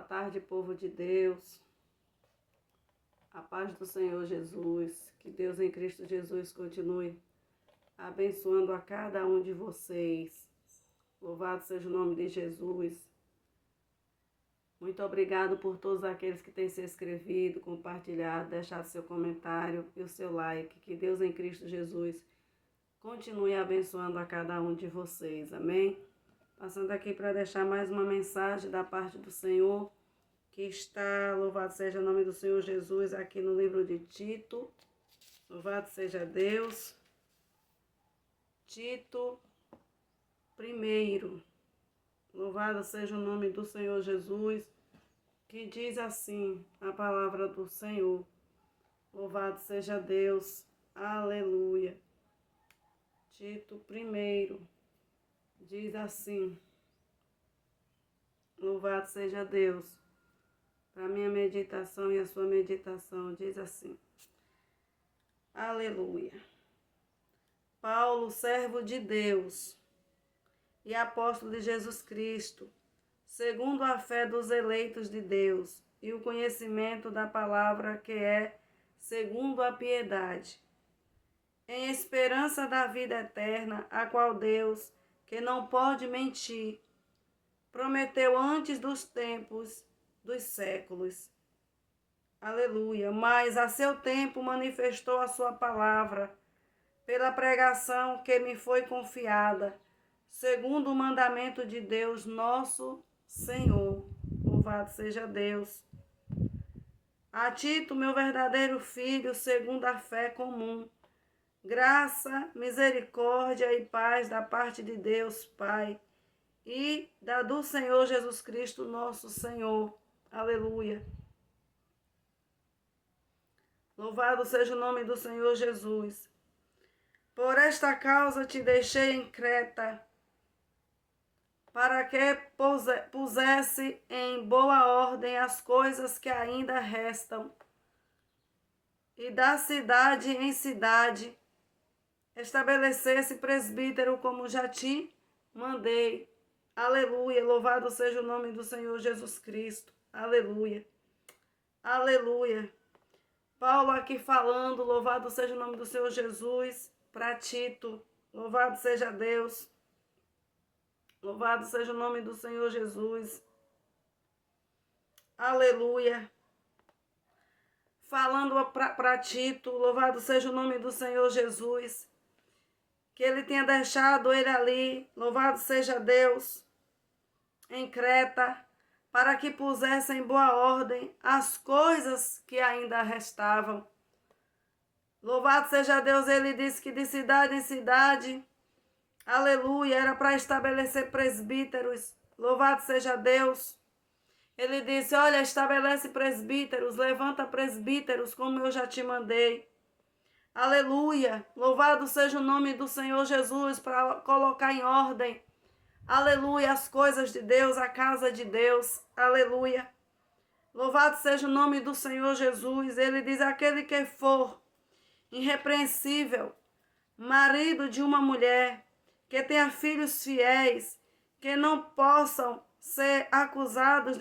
tarde, povo de Deus. A paz do Senhor Jesus. Que Deus em Cristo Jesus continue abençoando a cada um de vocês. Louvado seja o nome de Jesus. Muito obrigado por todos aqueles que têm se inscrevido, compartilhado, deixado seu comentário e o seu like. Que Deus em Cristo Jesus continue abençoando a cada um de vocês. Amém? Passando aqui para deixar mais uma mensagem da parte do Senhor, que está, louvado seja o nome do Senhor Jesus, aqui no livro de Tito. Louvado seja Deus. Tito I. Louvado seja o nome do Senhor Jesus, que diz assim a palavra do Senhor. Louvado seja Deus. Aleluia. Tito I. Diz assim. Louvado seja Deus. Para minha meditação e a sua meditação, diz assim. Aleluia. Paulo, servo de Deus e apóstolo de Jesus Cristo, segundo a fé dos eleitos de Deus e o conhecimento da palavra que é segundo a piedade, em esperança da vida eterna, a qual Deus, que não pode mentir, prometeu antes dos tempos dos séculos. Aleluia. Mas a seu tempo manifestou a sua palavra pela pregação que me foi confiada, segundo o mandamento de Deus nosso Senhor. Louvado seja Deus. A Tito, meu verdadeiro filho, segundo a fé comum, graça, misericórdia e paz da parte de Deus, Pai, e da do Senhor Jesus Cristo, nosso Senhor. Aleluia. Louvado seja o nome do Senhor Jesus. Por esta causa te deixei em Creta, para que pusesse em boa ordem as coisas que ainda restam, e da cidade em cidade estabelecesse presbítero como já te mandei. Aleluia. Louvado seja o nome do Senhor Jesus Cristo. Aleluia. Aleluia. Paulo aqui falando, louvado seja o nome do Senhor Jesus, para Tito. Louvado seja Deus. Louvado seja o nome do Senhor Jesus. Aleluia. Falando para Tito, louvado seja o nome do Senhor Jesus, que ele tenha deixado ele ali, louvado seja Deus, em Creta, para que pusesse em boa ordem as coisas que ainda restavam. Louvado seja Deus, ele disse que de cidade em cidade, aleluia, era para estabelecer presbíteros. Louvado seja Deus. Ele disse, olha, estabelece presbíteros, levanta presbíteros, como eu já te mandei. Aleluia, louvado seja o nome do Senhor Jesus, para colocar em ordem, aleluia, as coisas de Deus, a casa de Deus, aleluia. Louvado seja o nome do Senhor Jesus. Ele diz, aquele que for irrepreensível, marido de uma mulher, que tenha filhos fiéis, que não possam ser acusados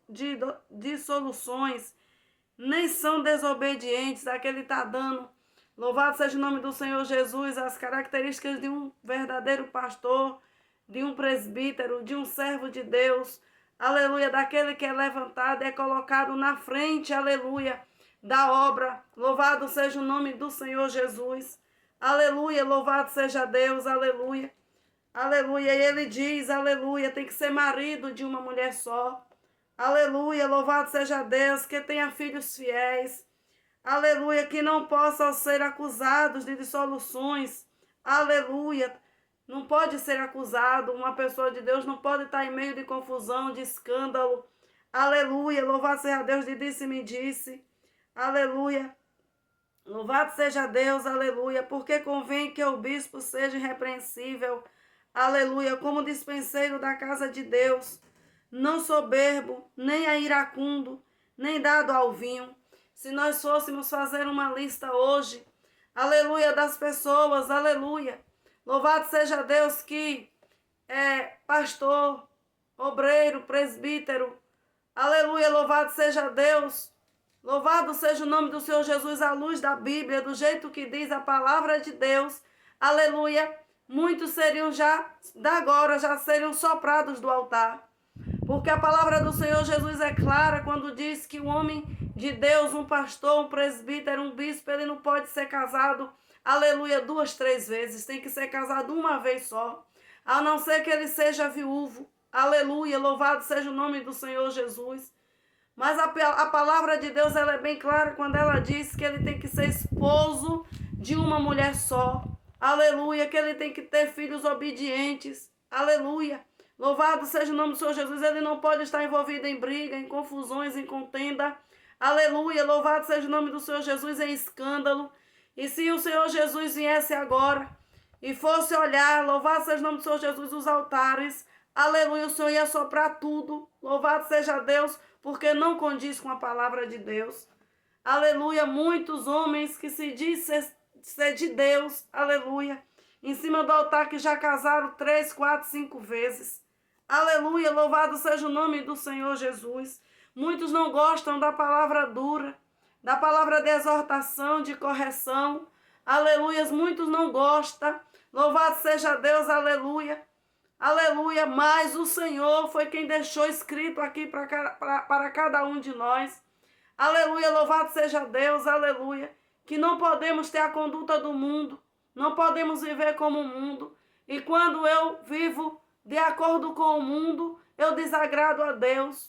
de dissoluções, nem são desobedientes, aquele está dando, louvado seja o nome do Senhor Jesus, as características de um verdadeiro pastor, de um presbítero, de um servo de Deus, aleluia, daquele que é levantado e é colocado na frente, aleluia, da obra. Louvado seja o nome do Senhor Jesus, aleluia, louvado seja Deus, aleluia, aleluia. E ele diz, aleluia, tem que ser marido de uma mulher só, aleluia, louvado seja Deus, que tenha filhos fiéis, aleluia, que não possam ser acusados de dissoluções, aleluia. Não pode ser acusado, uma pessoa de Deus não pode estar em meio de confusão, de escândalo. Aleluia, louvado seja Deus de disse-me-disse. Aleluia, louvado seja Deus, aleluia, porque convém que o bispo seja irrepreensível. Aleluia, como dispenseiro da casa de Deus, não soberbo, nem iracundo, nem dado ao vinho. Se nós fôssemos fazer uma lista hoje, aleluia, das pessoas, aleluia, louvado seja Deus que é pastor, obreiro, presbítero, Aleluia, louvado seja Deus. Louvado seja o nome do Senhor Jesus, à luz da Bíblia, do jeito que diz a palavra de Deus. Aleluia. Muitos seriam já seriam soprados do altar. Porque a palavra do Senhor Jesus é clara quando diz que o homem de Deus, um pastor, um presbítero, um bispo, ele não pode ser casado, aleluia, 2, 3 vezes. Tem que ser casado uma vez só. A não ser que ele seja viúvo. Aleluia, louvado seja o nome do Senhor Jesus. Mas a palavra de Deus, ela é bem clara quando ela diz que ele tem que ser esposo de uma mulher só. Aleluia, que ele tem que ter filhos obedientes. Aleluia. Louvado seja o nome do Senhor Jesus. Ele não pode estar envolvido em briga, em confusões, em contenda. Aleluia. Louvado seja o nome do Senhor Jesus, em escândalo. E se o Senhor Jesus viesse agora e fosse olhar, louvado seja o nome do Senhor Jesus, os altares. Aleluia. O Senhor ia soprar tudo. Louvado seja Deus, porque não condiz com a palavra de Deus. Aleluia. Muitos homens que se dizem ser de Deus. Aleluia. Em cima do altar que já casaram 3, 4, 5 vezes. Aleluia, louvado seja o nome do Senhor Jesus. Muitos não gostam da palavra dura, da palavra de exortação, de correção. Aleluia, muitos não gostam. Louvado seja Deus, aleluia. Aleluia, mas o Senhor foi quem deixou escrito aqui para cada um de nós. Aleluia, louvado seja Deus, aleluia. Que não podemos ter a conduta do mundo, não podemos viver como o mundo. E quando eu vivo de acordo com o mundo, eu desagrado a Deus.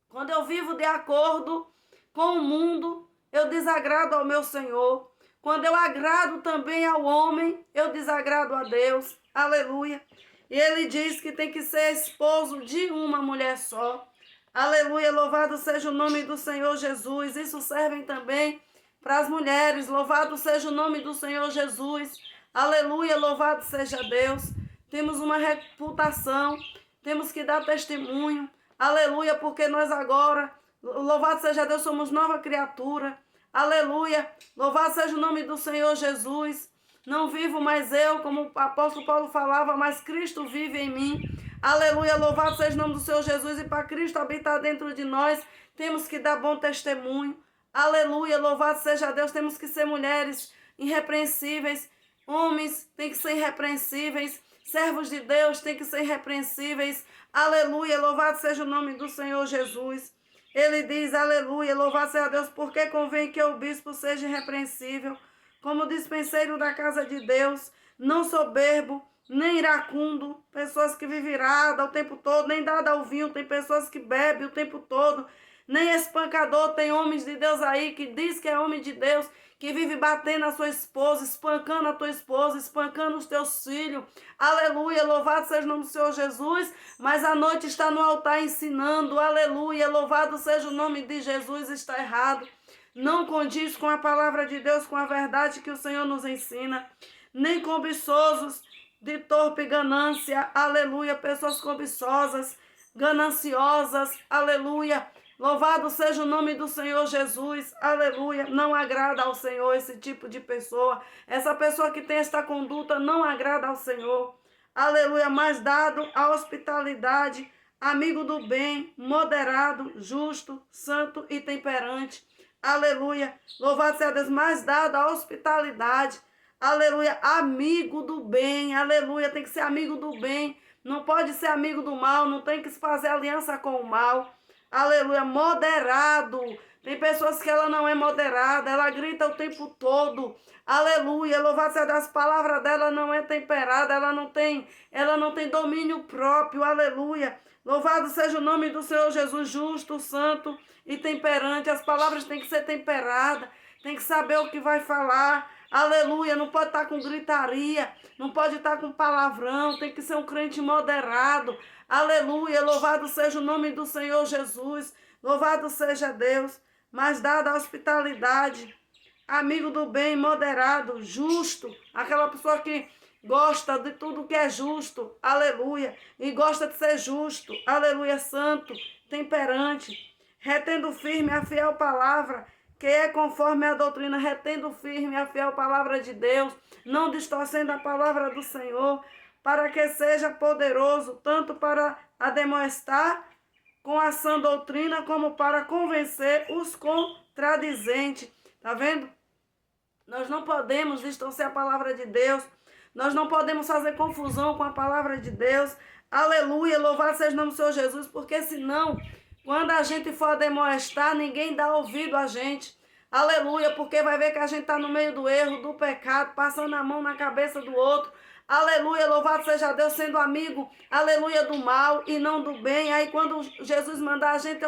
Quando eu vivo de acordo com o mundo, eu desagrado ao meu Senhor. Quando eu agrado também ao homem, eu desagrado a Deus. Aleluia. E ele diz que tem que ser esposo de uma mulher só. Aleluia, louvado seja o nome do Senhor Jesus. Isso serve também para as mulheres. Louvado seja o nome do Senhor Jesus. Aleluia, louvado seja Deus. Temos uma reputação, temos que dar testemunho. Aleluia, porque nós agora, louvado seja Deus, somos nova criatura. Aleluia, louvado seja o nome do Senhor Jesus. Não vivo mais eu, como o apóstolo Paulo falava, mas Cristo vive em mim. Aleluia, louvado seja o nome do Senhor Jesus. E para Cristo habitar dentro de nós, temos que dar bom testemunho. Aleluia, louvado seja Deus. Temos que ser mulheres irrepreensíveis. Homens têm que ser irrepreensíveis. Servos de Deus têm que ser irrepreensíveis. Aleluia, louvado seja o nome do Senhor Jesus. Ele diz, aleluia, louvado seja Deus, porque convém que o bispo seja irrepreensível, como dispenseiro da casa de Deus, não soberbo, nem iracundo, pessoas que vivem irada o tempo todo, nem dada ao vinho, tem pessoas que bebem o tempo todo, nem espancador, tem homens de Deus aí que diz que é homem de Deus, que vive batendo a sua esposa, espancando a tua esposa, espancando os teus filhos. Aleluia, louvado seja o nome do Senhor Jesus, mas à noite está no altar ensinando. Aleluia, louvado seja o nome de Jesus, está errado. Não condiz com a palavra de Deus, com a verdade que o Senhor nos ensina. Nem cobiçosos de torpe ganância. Aleluia, pessoas cobiçosas, gananciosas. Aleluia. Louvado seja o nome do Senhor Jesus, aleluia. Não agrada ao Senhor esse tipo de pessoa. Essa pessoa que tem esta conduta não agrada ao Senhor, aleluia. Mas dado a hospitalidade, amigo do bem, moderado, justo, santo e temperante, aleluia. Louvado seja Deus, mais dado a hospitalidade, aleluia. Amigo do bem, aleluia. Tem que ser amigo do bem, não pode ser amigo do mal, não tem que se fazer aliança com o mal. Aleluia, moderado. Tem pessoas que ela não é moderada, ela grita o tempo todo. Aleluia, louvado seja Deus, as palavras dela não é temperada, ela não tem domínio próprio. Aleluia. Louvado seja o nome do Senhor Jesus, justo, santo e temperante. As palavras têm que ser temperadas, tem que saber o que vai falar. Aleluia, não pode estar com gritaria, não pode estar com palavrão, tem que ser um crente moderado. Aleluia, louvado seja o nome do Senhor Jesus, louvado seja Deus, mas dada a hospitalidade, amigo do bem, moderado, justo, aquela pessoa que gosta de tudo que é justo, aleluia, e gosta de ser justo, aleluia, santo, temperante, retendo firme a fiel palavra, que é conforme a doutrina, retendo firme a fiel palavra de Deus, não distorcendo a palavra do Senhor, para que seja poderoso tanto para ademoestar com a sã doutrina, como para convencer os contradizentes. Tá vendo? Nós não podemos distorcer a palavra de Deus. Nós não podemos fazer confusão com a palavra de Deus. Aleluia, louvado seja o nome do Senhor Jesus, porque senão, quando a gente for demoestar, ninguém dá ouvido a gente. Aleluia, porque vai ver que a gente está no meio do erro, do pecado, passando a mão na cabeça do outro. Aleluia, louvado seja Deus, sendo amigo, aleluia, do mal e não do bem. Aí quando Jesus mandar a gente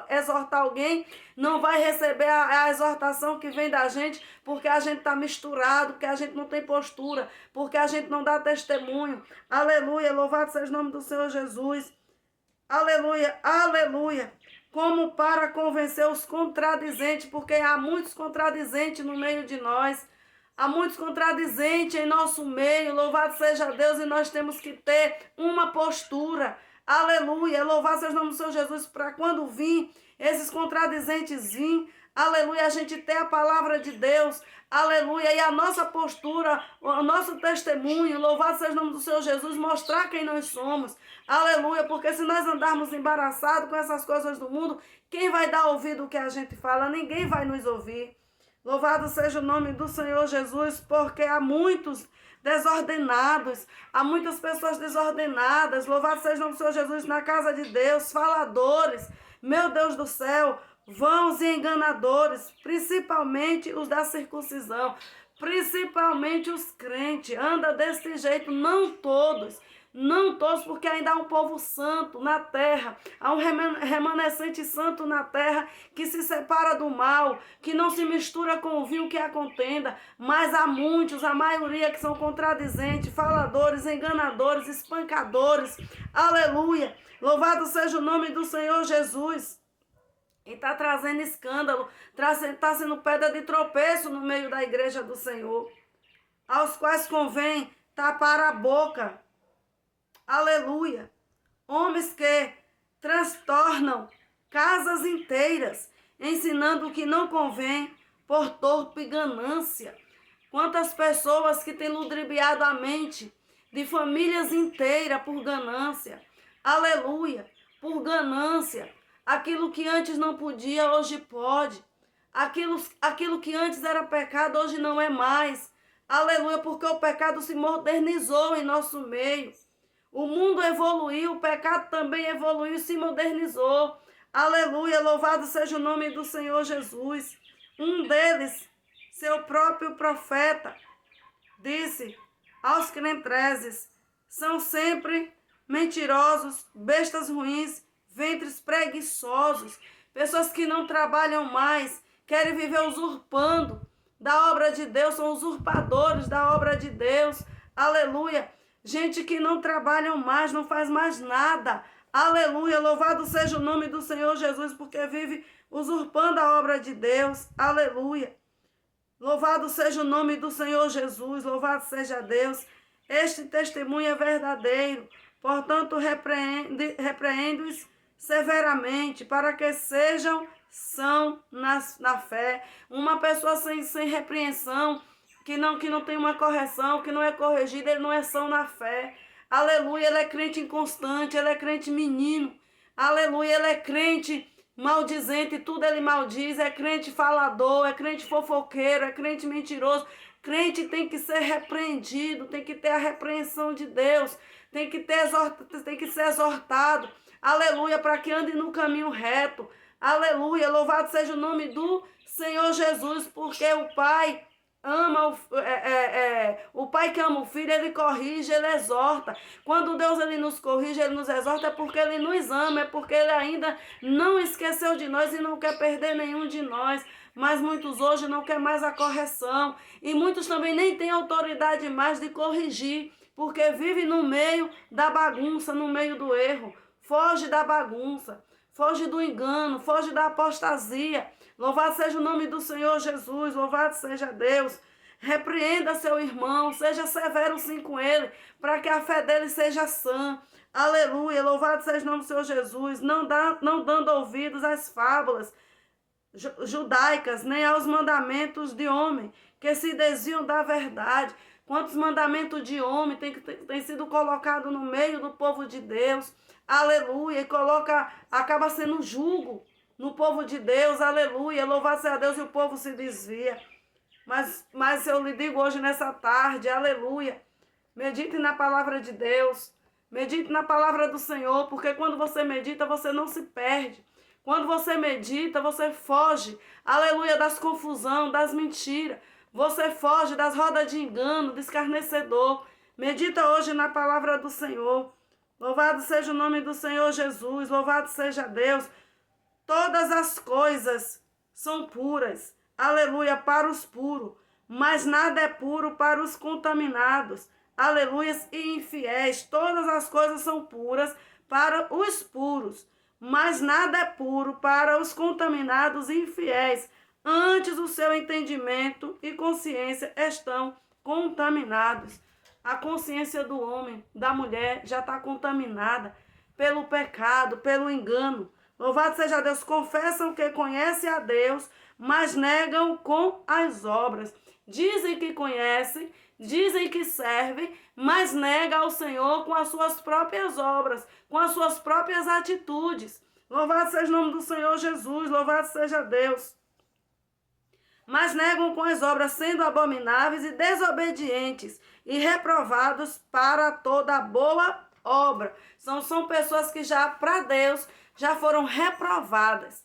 exortar alguém, não vai receber a exortação que vem da gente, porque a gente está misturado, porque a gente não tem postura, porque a gente não dá testemunho. Aleluia, louvado seja o nome do Senhor Jesus. Aleluia, aleluia. Como para convencer os contradizentes, porque há muitos contradizentes no meio de nós. Há muitos contradizentes em nosso meio, louvado seja Deus, e nós temos que ter uma postura. Aleluia, louvado seja o nome do Senhor Jesus, para quando vir esses contradizentes vir, aleluia, a gente ter a palavra de Deus, aleluia, e a nossa postura, o nosso testemunho, louvado seja o nome do Senhor Jesus, mostrar quem nós somos, aleluia, porque se nós andarmos embaraçados com essas coisas do mundo, quem vai dar ouvido o que a gente fala? Ninguém vai nos ouvir. Louvado seja o nome do Senhor Jesus, porque há muitos desordenados, há muitas pessoas desordenadas, louvado seja o nome do Senhor Jesus, na casa de Deus, faladores, meu Deus do céu, vãos e enganadores, principalmente os da circuncisão, principalmente os crentes, anda desse jeito, não todos, porque ainda há um povo santo na terra, há um remanescente santo na terra que se separa do mal, que não se mistura com o vinho que a contenda, mas há muitos, a maioria que são contradizentes, faladores, enganadores, espancadores, aleluia, louvado seja o nome do Senhor Jesus. E está trazendo escândalo, está sendo pedra de tropeço no meio da igreja do Senhor, aos quais convém tapar a boca. Aleluia. Homens que transtornam casas inteiras, ensinando o que não convém por torpe ganância. Quantas pessoas que têm ludibriado a mente de famílias inteiras por ganância. Aleluia. Por ganância. Aquilo que antes não podia, hoje pode. Aquilo que antes era pecado, hoje não é mais. Aleluia, porque o pecado se modernizou em nosso meio. O mundo evoluiu, o pecado também evoluiu, se modernizou. Aleluia, louvado seja o nome do Senhor Jesus. Um deles, seu próprio profeta, disse aos crentreses, são sempre mentirosos, bestas ruins, ventres preguiçosos, pessoas que não trabalham mais, querem viver usurpando da obra de Deus, são usurpadores da obra de Deus. Aleluia. Gente que não trabalham mais, não faz mais nada. Aleluia, louvado seja o nome do Senhor Jesus, porque vive usurpando a obra de Deus. Aleluia. Louvado seja o nome do Senhor Jesus, louvado seja Deus. Este testemunho é verdadeiro, portanto repreendo-os severamente, para que sejam são na fé. Uma pessoa sem repreensão, que não tem uma correção, que não é corrigido, ele não é são na fé. Aleluia, ele é crente inconstante, ele é crente menino. Aleluia, ele é crente maldizente, tudo ele maldiz, é crente falador, é crente fofoqueiro, é crente mentiroso. Crente tem que ser repreendido, tem que ter a repreensão de Deus, tem que ser exortado. Aleluia, para que ande no caminho reto. Aleluia, louvado seja o nome do Senhor Jesus, porque o Pai ama o pai que ama o filho, ele corrige, ele exorta. Quando Deus ele nos corrige, ele nos exorta, é porque ele nos ama, é porque ele ainda não esqueceu de nós e não quer perder nenhum de nós. Mas muitos hoje não querem mais a correção, e muitos também nem têm autoridade mais de corrigir, porque vive no meio da bagunça, no meio do erro. Foge da bagunça, foge do engano, foge da apostasia. Louvado seja o nome do Senhor Jesus, louvado seja Deus. Repreenda seu irmão, seja severo sim com ele, para que a fé dele seja sã. Aleluia, louvado seja o nome do Senhor Jesus, não dando ouvidos às fábulas judaicas, nem aos mandamentos de homem, que se desviam da verdade. quantos mandamentos de homem tem sido colocado no meio do povo de Deus, aleluia, e acaba sendo jugo no povo de Deus, aleluia, louvado seja Deus, e o povo se desvia. Mas eu lhe digo hoje nessa tarde, aleluia, medite na palavra de Deus, medite na palavra do Senhor, porque quando você medita, você não se perde. Quando você medita, você foge, aleluia, das confusão, das mentiras. Você foge das rodas de engano, do escarnecedor. Medita hoje na palavra do Senhor. Louvado seja o nome do Senhor Jesus, louvado seja Deus. Todas as coisas são puras, aleluia, para os puros, mas nada é puro para os contaminados, aleluia, e infiéis. Todas as coisas são puras para os puros, mas nada é puro para os contaminados e infiéis. Antes o seu entendimento e consciência estão contaminados. A consciência do homem, da mulher, já está contaminada pelo pecado, pelo engano. Louvado seja Deus, confessam que conhecem a Deus, mas negam com as obras. Dizem que conhecem, dizem que servem, mas negam ao Senhor com as suas próprias obras, com as suas próprias atitudes. Louvado seja o nome do Senhor Jesus, louvado seja Deus. Mas negam com as obras, sendo abomináveis e desobedientes e reprovados para toda boa obra. São pessoas que já, para Deus, já foram reprovadas.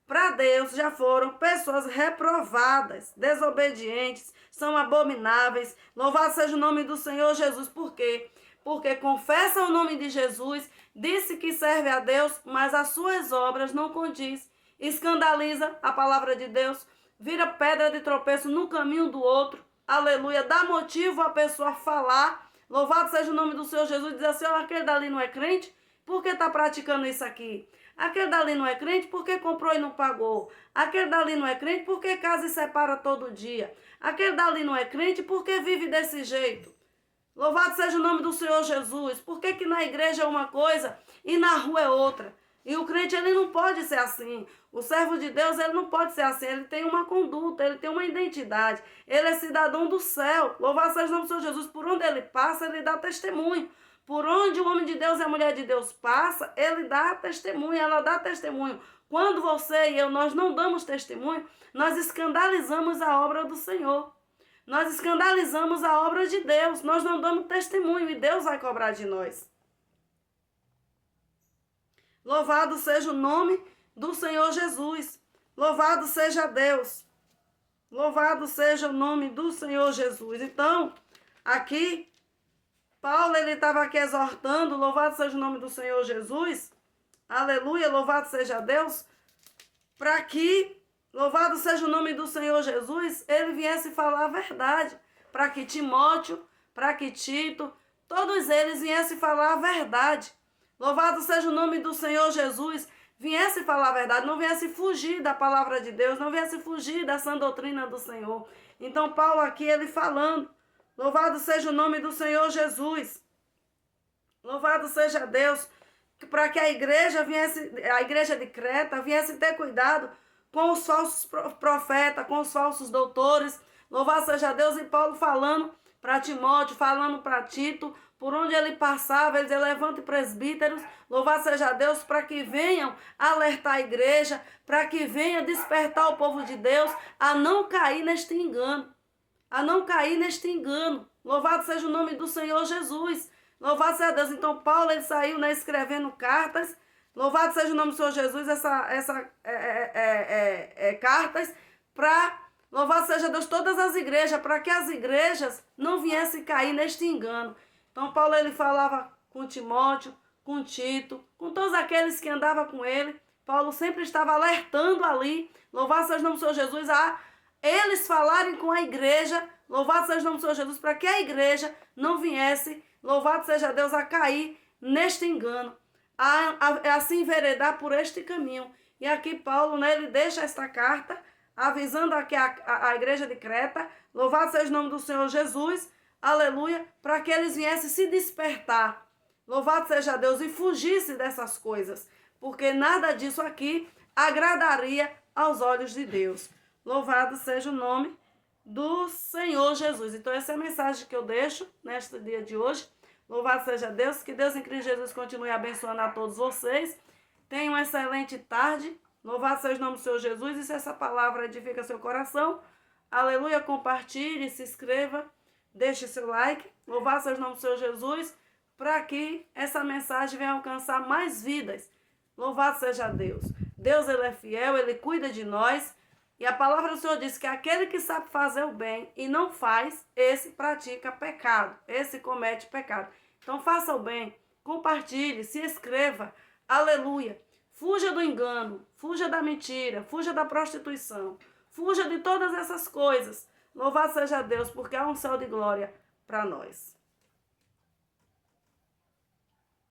Para Deus já foram pessoas reprovadas, desobedientes, são abomináveis. Louvado seja o nome do Senhor Jesus. Por quê? Porque confessam o nome de Jesus, disse que serve a Deus, mas as suas obras não condiz. Escandaliza a palavra de Deus, vira pedra de tropeço no caminho do outro. Aleluia, dá motivo a pessoa falar. Louvado seja o nome do Senhor Jesus. Diz assim, aquele dali não é crente? Por que está praticando isso aqui? Aquele dali não é crente porque comprou e não pagou. Aquele dali não é crente porque casa e separa todo dia. Aquele dali não é crente porque vive desse jeito. Louvado seja o nome do Senhor Jesus. Por que na igreja é uma coisa e na rua é outra? E o crente, ele não pode ser assim. O servo de Deus, ele não pode ser assim. Ele tem uma conduta, ele tem uma identidade. Ele é cidadão do céu. Louvado seja o nome do Senhor Jesus. Por onde ele passa, ele dá testemunho. Por onde o homem de Deus e a mulher de Deus passa, ele dá testemunho, ela dá testemunho. Quando você e eu, nós não damos testemunho, nós escandalizamos a obra do Senhor. Nós escandalizamos a obra de Deus. Nós não damos testemunho e Deus vai cobrar de nós. Louvado seja o nome do Senhor Jesus. Louvado seja Deus. Louvado seja o nome do Senhor Jesus. Então, aqui, Paulo, ele estava aqui exortando, louvado seja o nome do Senhor Jesus. Aleluia, louvado seja Deus. Para que, louvado seja o nome do Senhor Jesus, ele viesse falar a verdade. Para que Timóteo, para que Tito, todos eles viessem falar a verdade. Louvado seja o nome do Senhor Jesus, viesse falar a verdade, não viesse fugir da palavra de Deus, não viesse fugir da sã doutrina do Senhor. Então Paulo aqui, ele falando, louvado seja o nome do Senhor Jesus, louvado seja Deus, para que a igreja de Creta viesse ter cuidado com os falsos profetas, com os falsos doutores. Louvado seja Deus. E Paulo falando para Timóteo, falando para Tito, por onde ele passava, ele dizia, levante presbíteros, louvado seja Deus, para que venham alertar a igreja, para que venha despertar o povo de Deus a não cair neste engano, a não cair neste engano. Louvado seja o nome do Senhor Jesus, louvado seja Deus. Então Paulo, ele saiu, né, escrevendo cartas, louvado seja o nome do Senhor Jesus, cartas para, louvado seja Deus, todas as igrejas, para que as igrejas não viessem cair neste engano. Então Paulo, ele falava com Timóteo, com Tito, com todos aqueles que andavam com ele. Paulo sempre estava alertando ali, louvado seja o nome do Senhor Jesus, a eles falarem com a igreja, louvado seja o nome do Senhor Jesus, para que a igreja não viesse, louvado seja Deus, a cair neste engano, a se enveredar por este caminho. E aqui Paulo, né, ele deixa esta carta, avisando aqui a igreja de Creta, louvado seja o nome do Senhor Jesus, aleluia, para que eles viessem se despertar, louvado seja Deus, e fugissem dessas coisas, porque nada disso aqui agradaria aos olhos de Deus. Louvado seja o nome do Senhor Jesus. Então essa é a mensagem que eu deixo neste dia de hoje. Louvado seja Deus, que Deus em Cristo Jesus continue abençoando a todos vocês. Tenham uma excelente tarde. Louvado seja o nome do Senhor Jesus. E se essa palavra edifica seu coração, aleluia, compartilhe, se inscreva, deixe seu like. Louvado seja o nome do Senhor Jesus, para que essa mensagem venha alcançar mais vidas. Louvado seja Deus. Deus, Ele é fiel, Ele cuida de nós. E a palavra do Senhor diz que aquele que sabe fazer o bem e não faz, esse pratica pecado, esse comete pecado. Então faça o bem, compartilhe, se inscreva, aleluia. Fuja do engano, fuja da mentira, fuja da prostituição, fuja de todas essas coisas. Louvado seja Deus, porque há um céu de glória para nós.